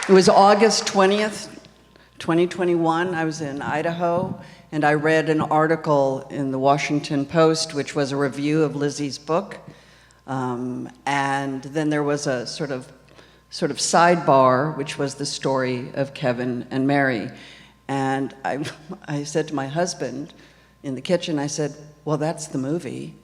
It was August 20th, 2021. I was in Idaho, and I read an article in the Washington Post, which was a review of Lizzie's book. And then there was a sort of sidebar, which was the story of Kevin and Mary. And I said to my husband in the kitchen, I said, well, that's the movie.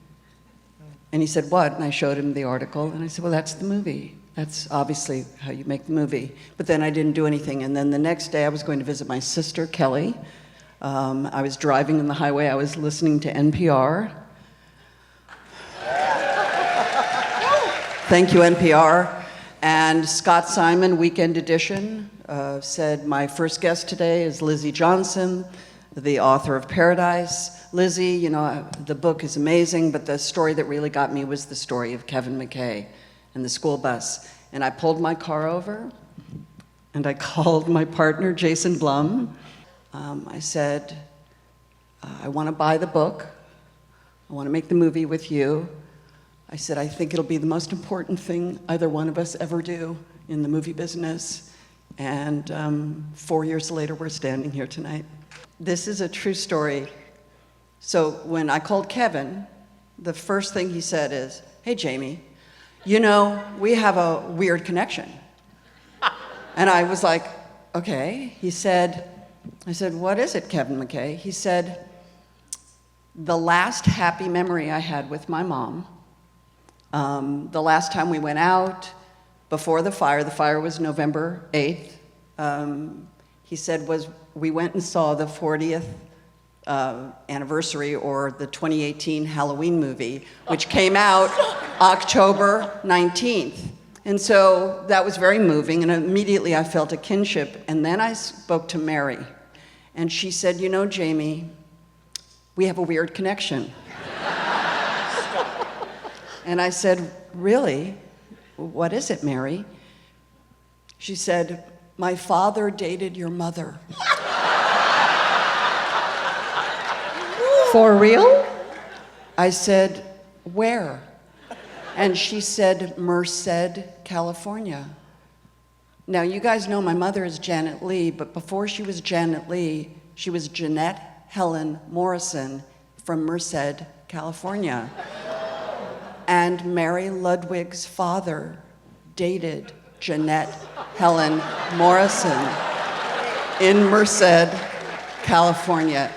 And he said, what? And I showed him the article, and I said, well, that's the movie. That's obviously how you make the movie. But then I didn't do anything. And then the next day I was going to visit my sister, Kelly. I was driving on the highway. I was listening to NPR. Thank you, NPR. And Scott Simon, Weekend Edition, said, my first guest today is Lizzie Johnson, the author of Paradise. Lizzie, you know, the book is amazing, but the story that really got me was the story of Kevin McKay and the school bus. And I pulled my car over, and I called my partner, Jason Blum. I said, I want to buy the book. I want to make the movie with you. I said, I think it'll be the most important thing either one of us ever do in the movie business. And 4 years later, we're standing here tonight. This is a true story. So when I called Kevin, the first thing he said is, hey, Jamie, you know, we have a weird connection. And I was like, okay. I said, what is it, Kevin McKay? He said, the last happy memory I had with my mom, the last time we went out, before the fire was November 8th, he said we went and saw the 40th anniversary, or the 2018 Halloween movie, which came out October 19th. And so that was very moving, and immediately I felt a kinship. And then I spoke to Mary, and she said, you know, Jamie, we have a weird connection. And I said, really? What is it, Mary? She said, my father dated your mother. For real? I said, where? And she said, Merced, California. Now, you guys know my mother is Janet Leigh, but before she was Janet Leigh, she was Jeanette Helen Morrison from Merced, California. And Mary Ludwig's father dated Jeanette Helen Morrison in Merced, California.